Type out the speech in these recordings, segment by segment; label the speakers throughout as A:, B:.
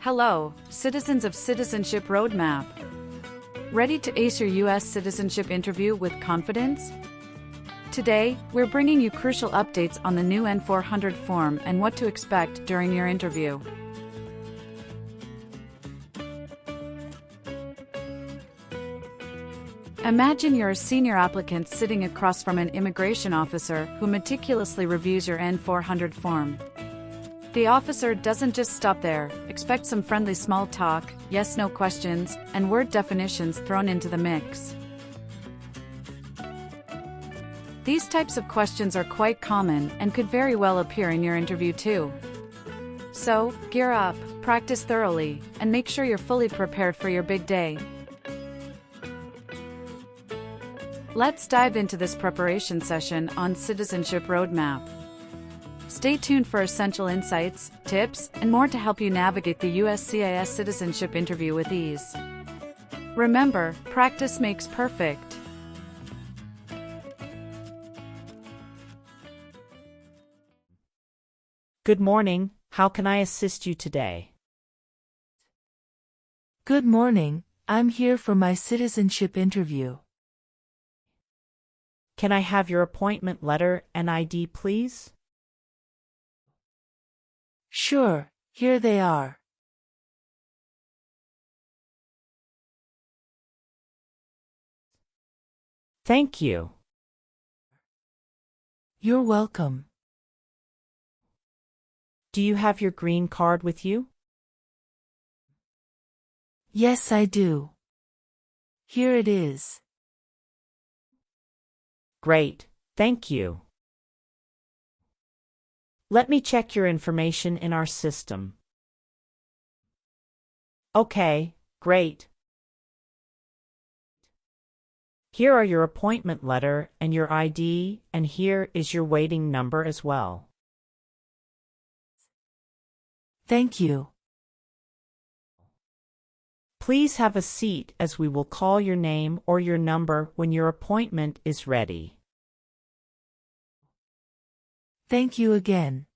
A: Hello, citizens of Citizenship Roadmap. Ready to ace your U.S. citizenship interview with confidence? Today, we're bringing you crucial updates on the new N400 form and what to expect during your interview. Imagine you're a senior applicant sitting across from an immigration officer who meticulously reviews your N400 form. The officer doesn't just stop there. Expect some friendly small talk, yes-no questions, and word definitions thrown into the mix. These types of questions are quite common and could very well appear in your interview too. So, gear up, practice thoroughly, and make sure you're fully prepared for your big day. Let's dive into this preparation session on Citizenship Roadmap. Stay tuned for essential insights, tips, and more to help you navigate the USCIS citizenship interview with ease. Remember, practice makes perfect.
B: Good morning. How can I assist you today?
C: Good morning. I'm here for my citizenship interview.
B: Can I have your appointment letter and ID, please?
C: Sure, here they are.
B: Thank you.
C: You're welcome.
B: Do you have your green card with you?
C: Yes, I do. Here it is.
B: Great, thank you. Let me check your information in our system. Okay, great. Here are your appointment letter and your ID, and here is your waiting number as well.
C: Thank you.
B: Please have a seat as we will call your name or your number when your appointment is ready.
C: Thank you again.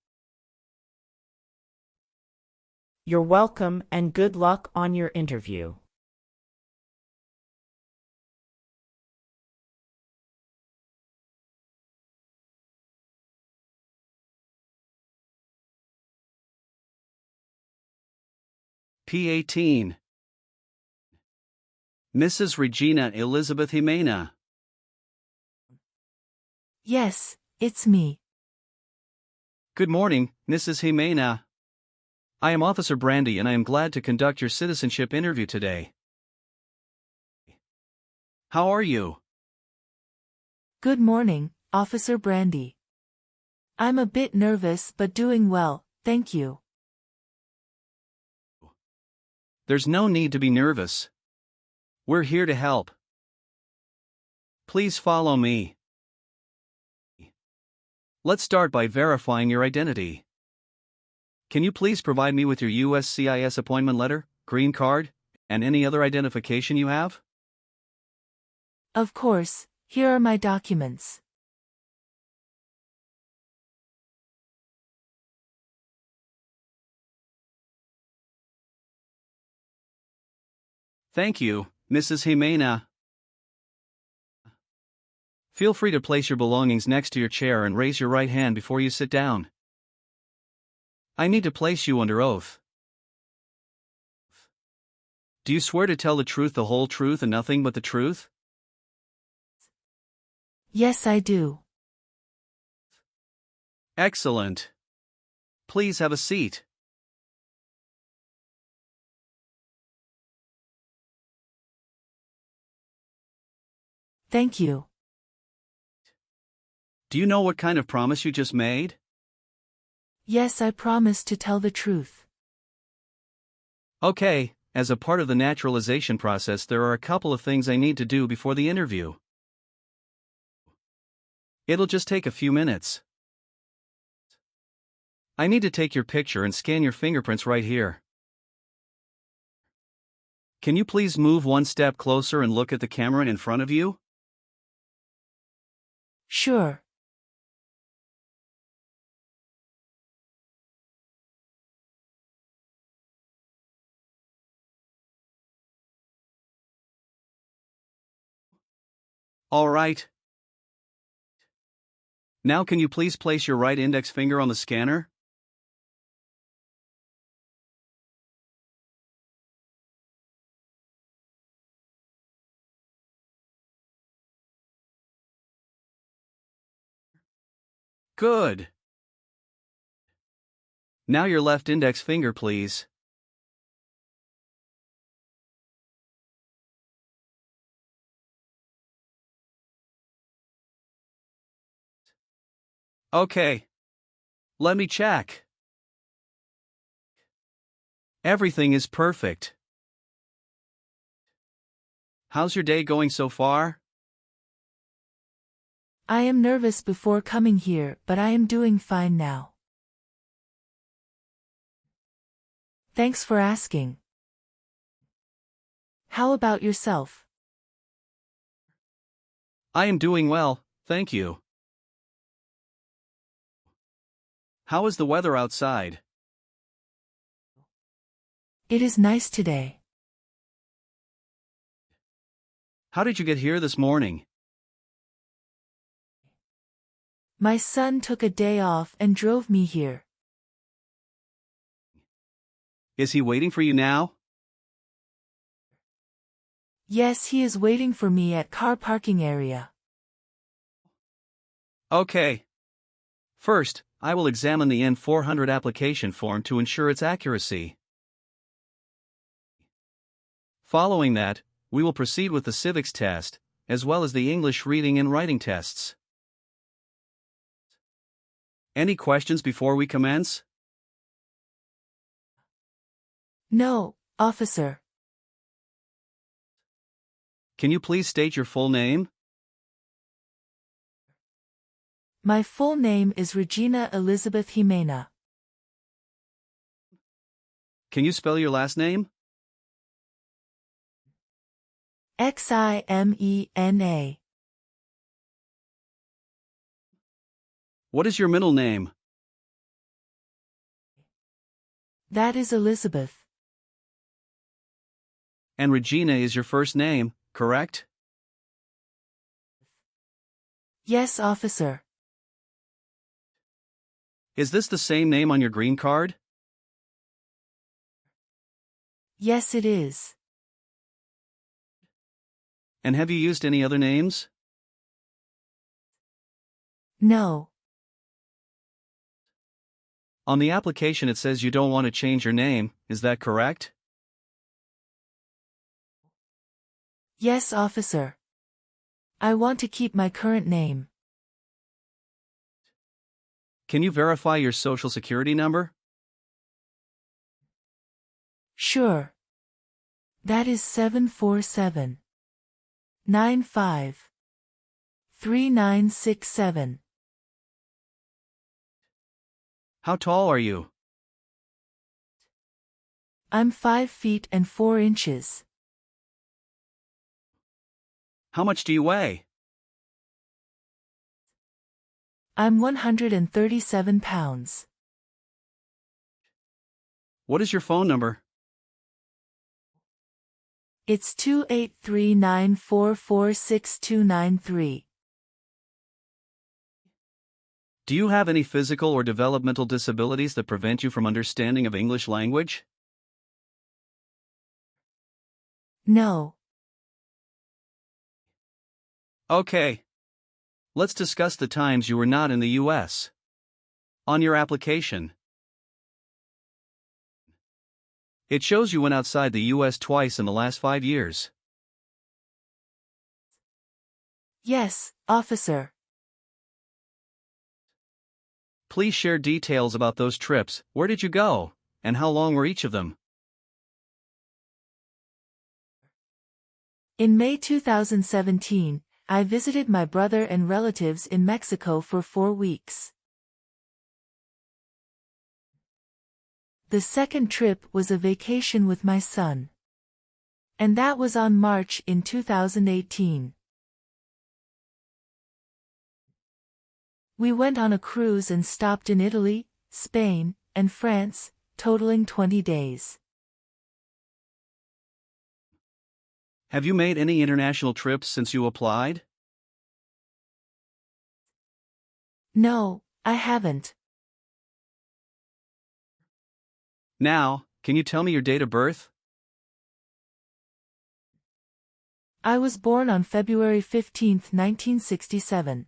B: You're welcome and good luck on your interview.
D: P18. Mrs. Regina Elizabeth Jimena.
C: Yes, it's me.
D: Good morning, Mrs. Jimena. I am Officer Brandy and I am glad to conduct your citizenship interview today. How are you?
C: Good morning, Officer Brandy. I'm a bit nervous but doing well, thank you.
D: There's no need to be nervous. We're here to help. Please follow me. Let's start by verifying your identity. Can you please provide me with your USCIS appointment letter, green card, and any other identification you have?
C: Of course, here are my documents.
D: Thank you, Mrs. Jimena. Feel free to place your belongings next to your chair and raise your right hand before you sit down. I need to place you under oath. Do you swear to tell the truth, the whole truth, and nothing but the truth?
C: Yes, I do.
D: Excellent. Please have a seat.
C: Thank you.
D: Do you know what kind of promise you just made?
C: Yes, I promise to tell the truth.
D: Okay, as a part of the naturalization process, there are a couple of things I need to do before the interview. It'll just take a few minutes. I need to take your picture and scan your fingerprints right here. Can you please move one step closer and look at the camera in front of you?
C: Sure.
D: All right. Now can you please place your right index finger on the scanner? Good. Now your left index finger, please. Okay. Let me check. Everything is perfect. How's your day going so far?
C: I am nervous before coming here, but I am doing fine now. Thanks for asking. How about yourself?
D: I am doing well, thank you. How is the weather outside?
C: It is nice today.
D: How did you get here this morning?
C: My son took a day off and drove me here.
D: Is he waiting for you now?
C: Yes, he is waiting for me at car parking area.
D: Okay. First, I will examine the N400 application form to ensure its accuracy. Following that, we will proceed with the Civics test, as well as the English reading and writing tests. Any questions before we commence?
C: No, officer.
D: Can you please state your full name?
C: My full name is Regina Elizabeth Jimena.
D: Can you spell your last name?
C: Ximena.
D: What is your middle name?
C: That is Elizabeth.
D: And Regina is your first name, correct?
C: Yes, officer.
D: Is this the same name on your green card?
C: Yes, it is.
D: And have you used any other names?
C: No.
D: On the application it says you don't want to change your name, is that correct?
C: Yes, officer. I want to keep my current name.
D: Can you verify your social security number?
C: Sure. That is 747-95-3967.
D: How tall are you?
C: I'm 5 feet and 4 inches.
D: How much do you weigh?
C: I'm 137 pounds.
D: What is your phone number?
C: It's 283-944-6293.
D: Do you have any physical or developmental disabilities that prevent you from understanding of English language?
C: No.
D: Okay. Let's discuss the times you were not in the U.S. On your application, it shows you went outside the U.S. twice in the last 5 years.
C: Yes, officer.
D: Please share details about those trips. Where did you go, and how long were each of them?
C: In May 2017, I visited my brother and relatives in Mexico for 4 weeks. The second trip was a vacation with my son. And that was on March in 2018. We went on a cruise and stopped in Italy, Spain, and France, totaling 20 days.
D: Have you made any international trips since you applied?
C: No, I haven't.
D: Now, can you tell me your date of birth?
C: I was born on February 15, 1967.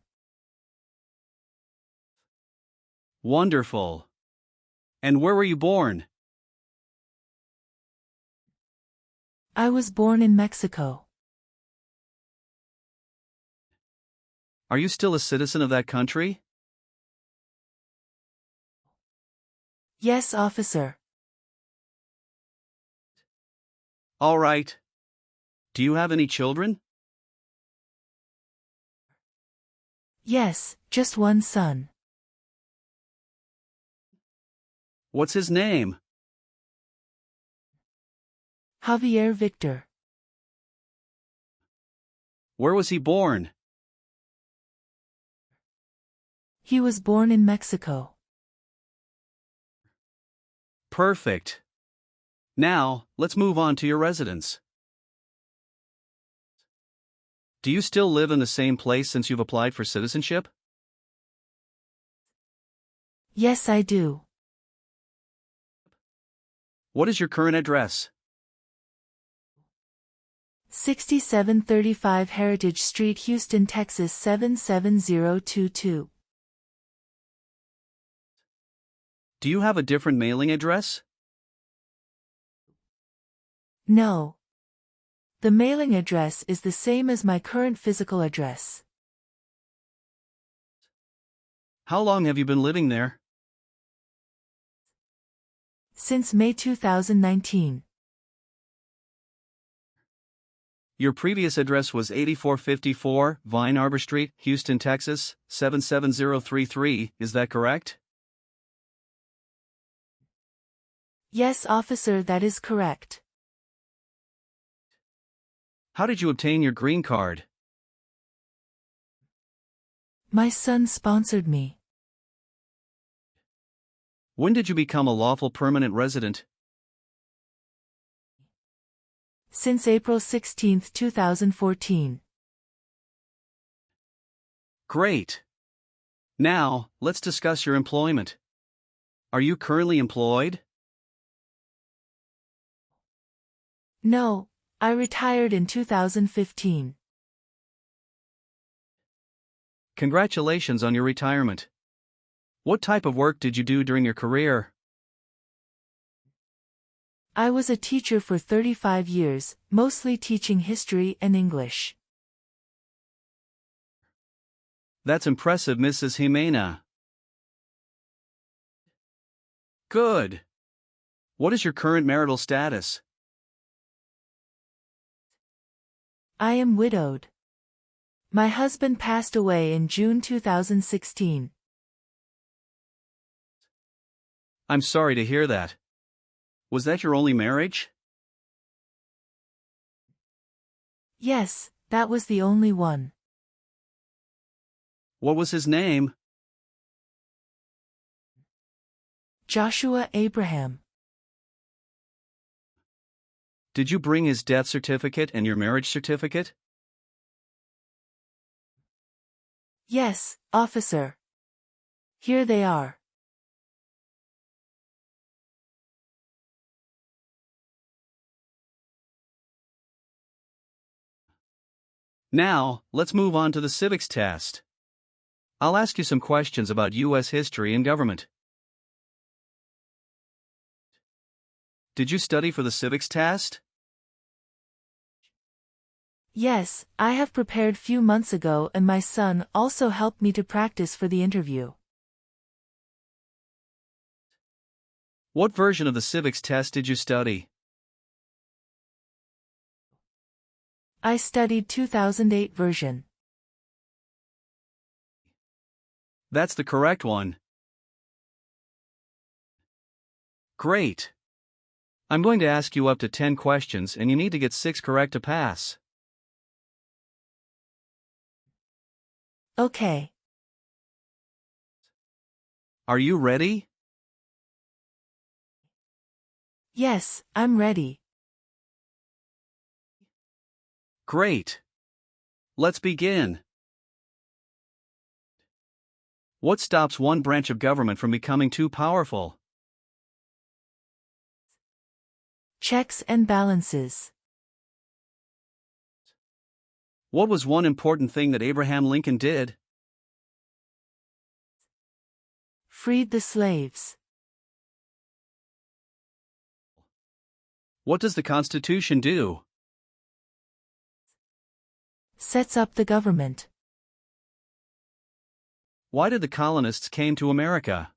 D: Wonderful. And where were you born?
C: I was born in Mexico.
D: Are you still a citizen of that country?
C: Yes, officer.
D: All right. Do you have any children?
C: Yes, just one son.
D: What's his name?
C: Javier Victor.
D: Where was he born?
C: He was born in Mexico.
D: Perfect. Now, let's move on to your residence. Do you still live in the same place since you've applied for citizenship?
C: Yes, I do.
D: What is your current address?
C: 6735 Heritage Street, Houston, Texas 77022.
D: Do you have a different mailing address?
C: No. The mailing address is the same as my current physical address.
D: How long have you been living there?
C: Since May 2019.
D: Your previous address was 8454 Vine Arbor Street, Houston, Texas, 77033, is that correct?
C: Yes, officer, that is correct.
D: How did you obtain your green card?
C: My son sponsored me.
D: When did you become a lawful permanent resident?
C: Since April 16, 2014.
D: Great. Now, let's discuss your employment. Are you currently employed?
C: No, I retired in 2015.
D: Congratulations on your retirement. What type of work did you do during your career?
C: I was a teacher for 35 years, mostly teaching history and English.
D: That's impressive, Mrs. Jimena. Good. What is your current marital status?
C: I am widowed. My husband passed away in June 2016.
D: I'm sorry to hear that. Was that your only marriage?
C: Yes, that was the only one.
D: What was his name?
C: Joshua Abraham.
D: Did you bring his death certificate and your marriage certificate?
C: Yes, officer. Here they are.
D: Now, let's move on to the civics test. I'll ask you some questions about U.S. history and government. Did you study for the civics test?
C: Yes, I have prepared few months ago and my son also helped me to practice for the interview.
D: What version of the civics test did you study?
C: I studied 2008 version.
D: That's the correct one. Great. I'm going to ask you up to 10 questions and you need to get 6 correct to pass.
C: Okay.
D: Are you ready?
C: Yes, I'm ready.
D: Great. Let's begin. What stops one branch of government from becoming too powerful?
C: Checks and balances.
D: What was one important thing that Abraham Lincoln did?
C: Freed the slaves.
D: What does the Constitution do?
C: Sets up the government.
D: Why did the colonists came to America?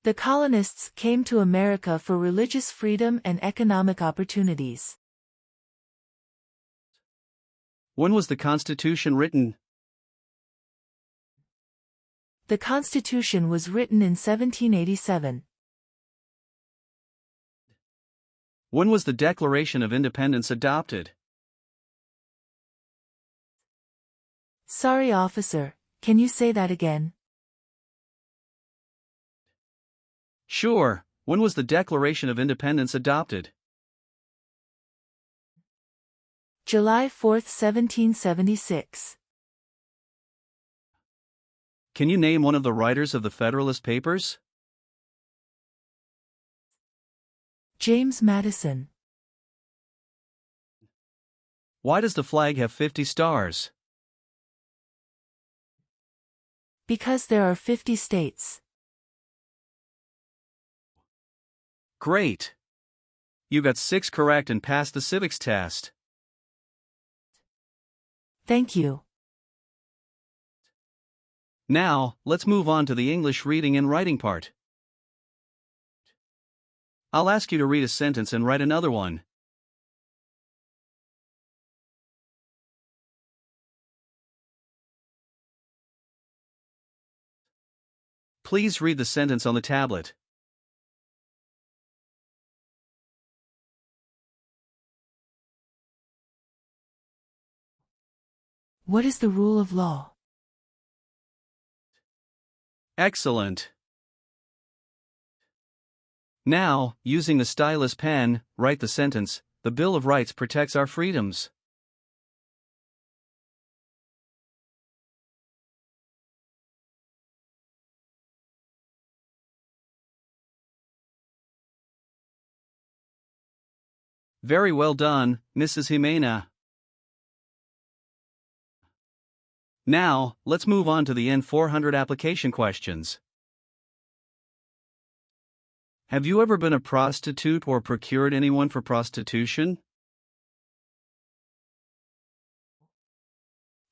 C: The colonists came to America for religious freedom and economic opportunities.
D: When was the Constitution written?
C: The Constitution was written in 1787.
D: When was the Declaration of Independence adopted?
C: Sorry, officer, can you say that again?
D: Sure, when was the Declaration of Independence adopted?
C: July 4, 1776.
D: Can you name one of the writers of the Federalist Papers?
C: James Madison.
D: Why does the flag have 50 stars?
C: Because there are 50 states.
D: Great! You got 6 correct and passed the civics test.
C: Thank you.
D: Now, let's move on to the English reading and writing part. I'll ask you to read a sentence and write another one. Please read the sentence on the tablet.
C: What is the rule of law?
D: Excellent. Now, using the stylus pen, write the sentence, "The Bill of Rights protects our freedoms." Very well done, Mrs. Jimena. Now, let's move on to the N400 application questions. Have you ever been a prostitute or procured anyone for prostitution?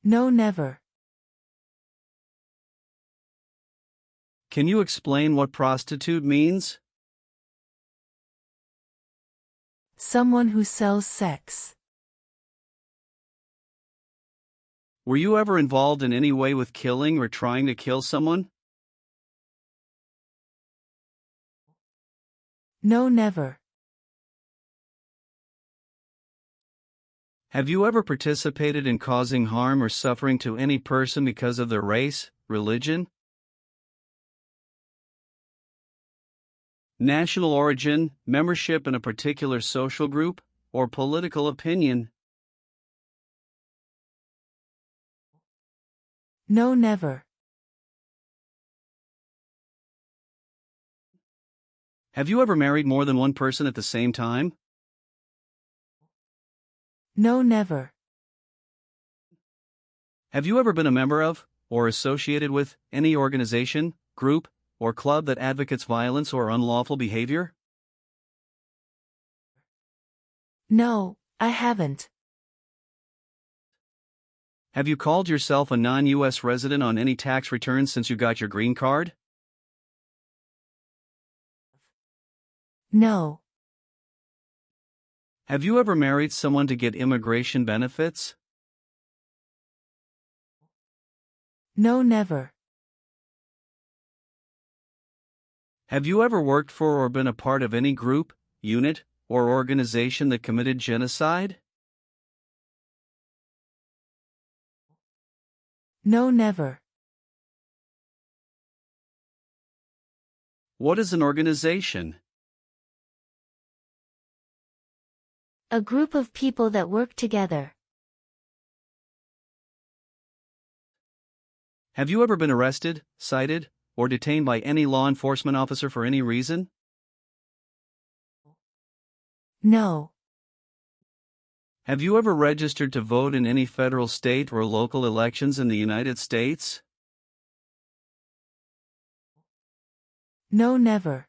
C: No, never.
D: Can you explain what prostitute means?
C: Someone who sells sex.
D: Were you ever involved in any way with killing or trying to kill someone?
C: No, never.
D: Have you ever participated in causing harm or suffering to any person because of their race, religion, national origin, membership in a particular social group, or political opinion?
C: No, never.
D: Have you ever married more than one person at the same time?
C: No, never.
D: Have you ever been a member of, or associated with, any organization, group, or club that advocates violence or unlawful behavior?
C: No, I haven't.
D: Have you called yourself a non-U.S. resident on any tax returns since you got your green card?
C: No.
D: Have you ever married someone to get immigration benefits?
C: No, never.
D: Have you ever worked for or been a part of any group, unit, or organization that committed genocide?
C: No, never.
D: What is an organization?
E: A group of people that work together.
D: Have you ever been arrested, cited, or detained by any law enforcement officer for any reason?
C: No.
D: Have you ever registered to vote in any federal, state, or local elections in the United States?
C: No, never.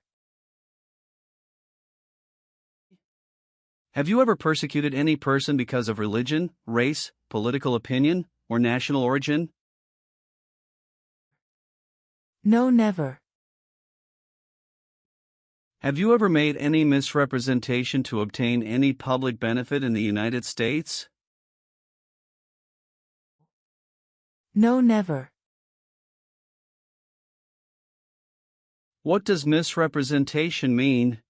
D: Have you ever persecuted any person because of religion, race, political opinion, or national origin?
C: No, never.
D: Have you ever made any misrepresentation to obtain any public benefit in the United States?
C: No, never.
D: What does misrepresentation mean?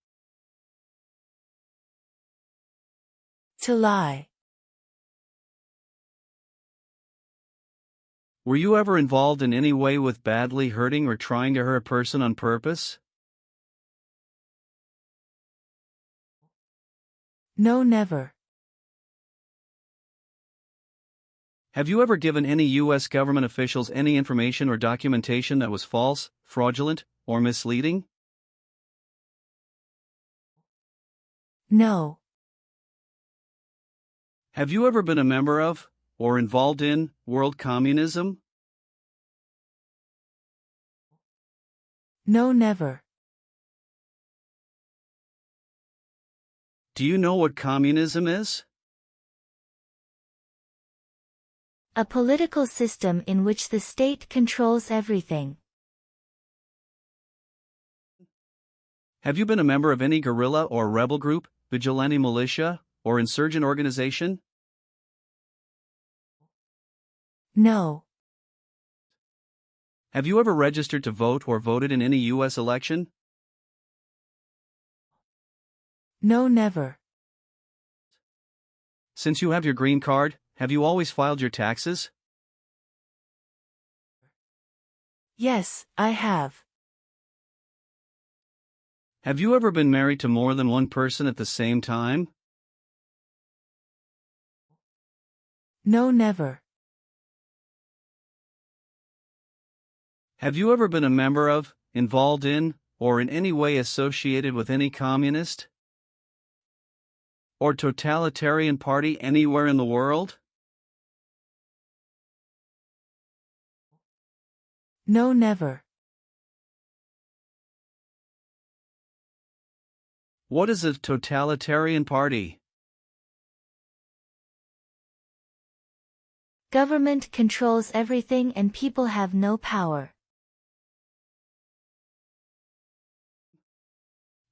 C: To lie.
D: Were you ever involved in any way with badly hurting or trying to hurt a person on purpose?
C: No, never.
D: Have you ever given any U.S. government officials any information or documentation that was false, fraudulent, or misleading?
C: No.
D: Have you ever been a member of, or involved in, world communism?
C: No, never.
D: Do you know what communism is?
E: A political system in which the state controls everything.
D: Have you been a member of any guerrilla or rebel group, vigilante militia, or insurgent organization?
C: No.
D: Have you ever registered to vote or voted in any U.S. election?
C: No, never.
D: Since you have your green card, have you always filed your taxes?
C: Yes, I have.
D: Have you ever been married to more than one person at the same time?
C: No, never.
D: Have you ever been a member of, involved in, or in any way associated with any communist or totalitarian party anywhere in the world?
C: No, never.
D: What is a totalitarian party?
E: Government controls everything and people have no power.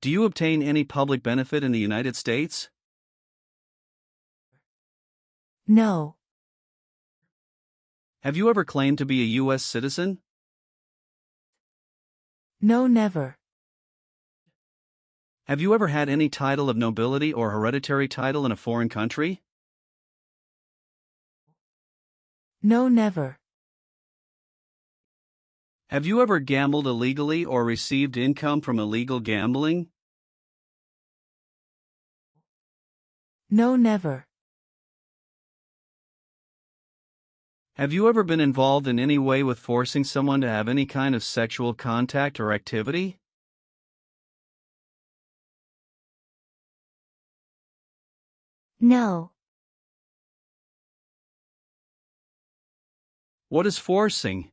D: Do you obtain any public benefit in the United States?
C: No.
D: Have you ever claimed to be a U.S. citizen?
C: No, never.
D: Have you ever had any title of nobility or hereditary title in a foreign country?
C: No, never.
D: Have you ever gambled illegally or received income from illegal gambling?
C: No, never.
D: Have you ever been involved in any way with forcing someone to have any kind of sexual contact or activity?
E: No.
D: What is forcing?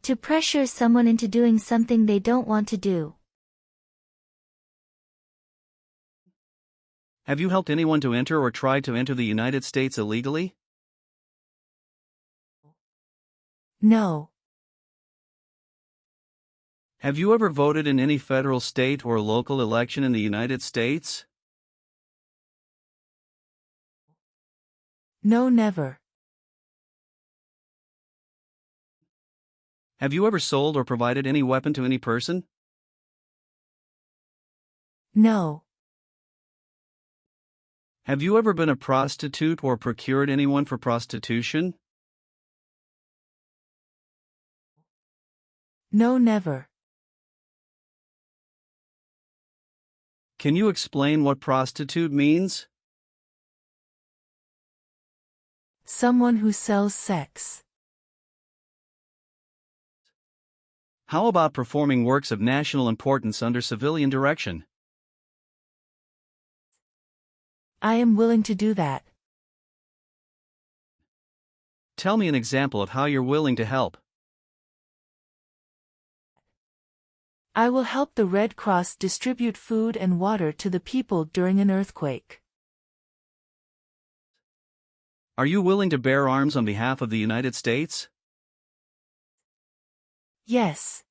E: To pressure someone into doing something they don't want to do.
D: Have you helped anyone to enter or try to enter the United States illegally?
C: No.
D: Have you ever voted in any federal, state, or local election in the United States?
C: No, never.
D: Have you ever sold or provided any weapon to any person?
C: No.
D: Have you ever been a prostitute or procured anyone for prostitution?
C: No, never.
D: Can you explain what prostitute means?
C: Someone who sells sex.
D: How about performing works of national importance under civilian direction?
C: I am willing to do that.
D: Tell me an example of how you're willing to help.
C: I will help the Red Cross distribute food and water to the people during an earthquake.
D: Are you willing to bear arms on behalf of the United States?
C: Yes.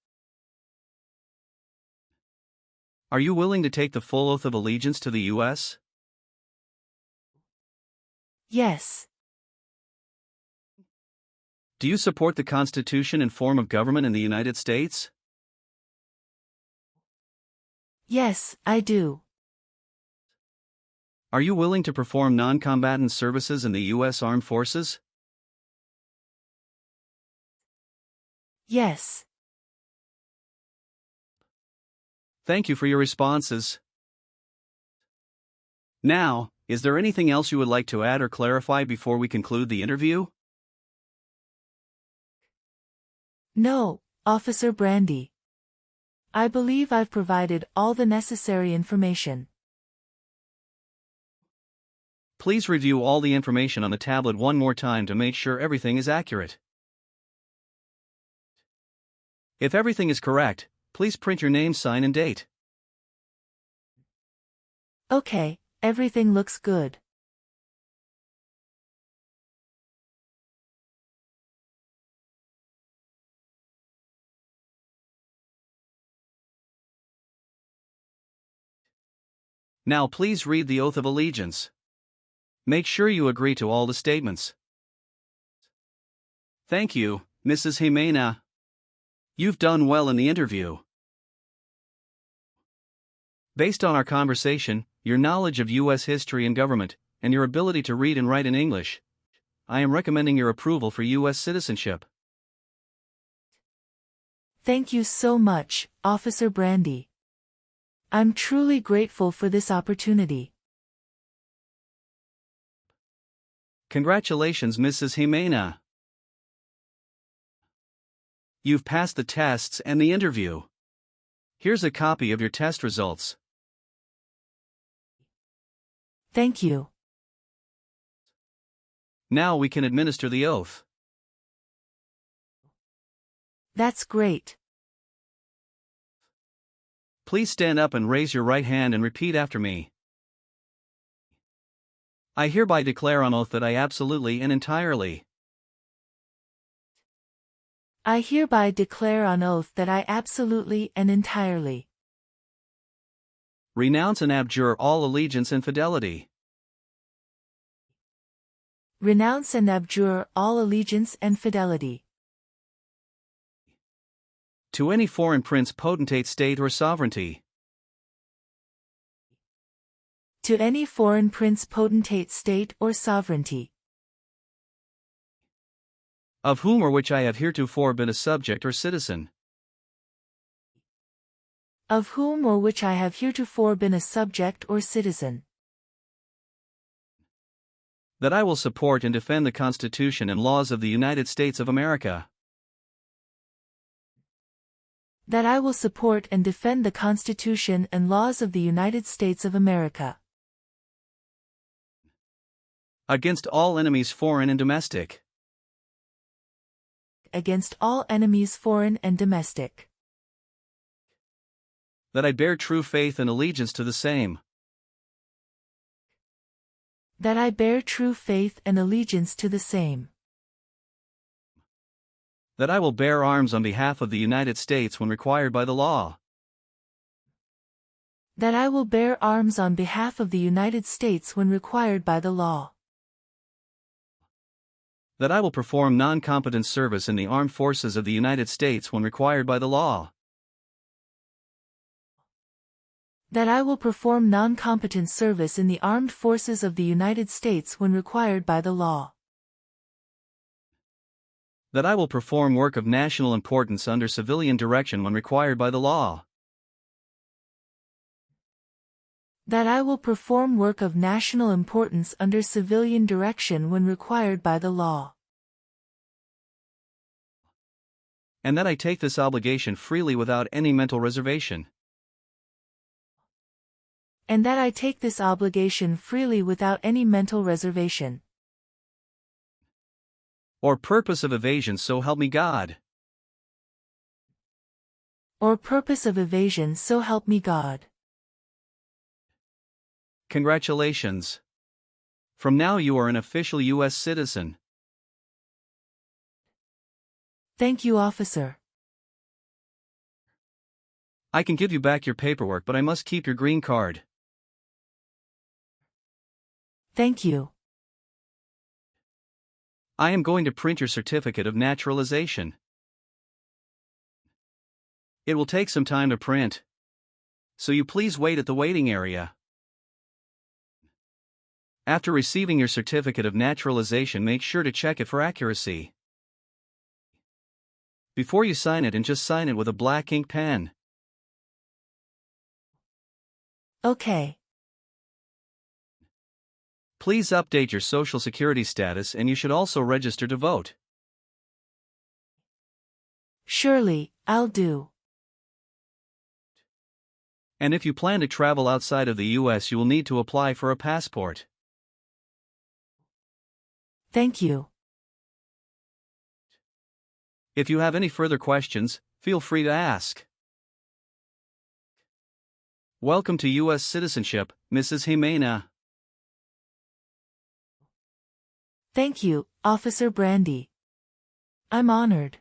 D: Are you willing to take the full oath of allegiance to the U.S.?
C: Yes.
D: Do you support the Constitution and form of government in the United States?
C: Yes, I do.
D: Are you willing to perform non-combatant services in the U.S. Armed Forces?
C: Yes.
D: Thank you for your responses. Now, is there anything else you would like to add or clarify before we conclude the interview?
C: No, Officer Brandy. I believe I've provided all the necessary information.
D: Please review all the information on the tablet one more time to make sure everything is accurate. If everything is correct, please print your name, sign, and date.
C: Okay, everything looks good.
D: Now please read the Oath of Allegiance. Make sure you agree to all the statements. Thank you, Mrs. Jimena. You've done well in the interview. Based on our conversation, your knowledge of U.S. history and government, and your ability to read and write in English, I am recommending your approval for U.S. citizenship.
C: Thank you so much, Officer Brandy. I'm truly grateful for this opportunity.
D: Congratulations, Mrs. Jimena. You've passed the tests and the interview. Here's a copy of your test results.
C: Thank you.
D: Now we can administer the oath.
C: That's great.
D: Please stand up and raise your right hand and repeat after me. I hereby declare on oath that I absolutely and entirely
C: I hereby declare on oath that I absolutely and entirely
D: renounce and abjure all allegiance and fidelity
C: renounce and abjure all allegiance and fidelity
D: to any foreign prince, potentate, state, or sovereignty,
C: to any foreign prince, potentate, state, or sovereignty,
D: of whom or which I have heretofore been a subject or citizen,
C: of whom or which I have heretofore been a subject or citizen,
D: that I will support and defend the Constitution and laws of the United States of America,
C: that I will support and defend the Constitution and laws of the United States of America
D: against all enemies, foreign and domestic,
C: against all enemies, foreign and domestic,
D: that I bear true faith and allegiance to the same,
C: that I bear true faith and allegiance to the same,
D: that I will bear arms on behalf of the United States when required by the law,
C: that I will bear arms on behalf of the United States when required by the law,
D: that I will perform non-combatant service in the armed forces of the United States when required by the law,
C: that I will perform non-combatant service in the armed forces of the United States when required by the law,
D: that I will perform work of national importance under civilian direction when required by the law,
C: That I will perform work of national importance under civilian direction when required by the law.
D: And that I take this obligation freely without any mental reservation.
C: And that I take this obligation freely without any mental reservation.
D: Or purpose of evasion, so help me God.
C: Or purpose of evasion, so help me God.
D: Congratulations. From now you are an official U.S. citizen.
C: Thank you, officer.
D: I can give you back your paperwork, but I must keep your green card.
C: Thank you.
D: I am going to print your certificate of naturalization. It will take some time to print, so you please wait at the waiting area. After receiving your certificate of naturalization, make sure to check it for accuracy. Before you sign it, and just sign it with a black ink pen.
C: Okay.
D: Please update your Social Security status, and you should also register to vote.
C: Surely, I'll do.
D: And if you plan to travel outside of the U.S., you will need to apply for a passport.
C: Thank you.
D: If you have any further questions, feel free to ask. Welcome to U.S. citizenship, Mrs. Jimena.
C: Thank you, Officer Brandy. I'm honored.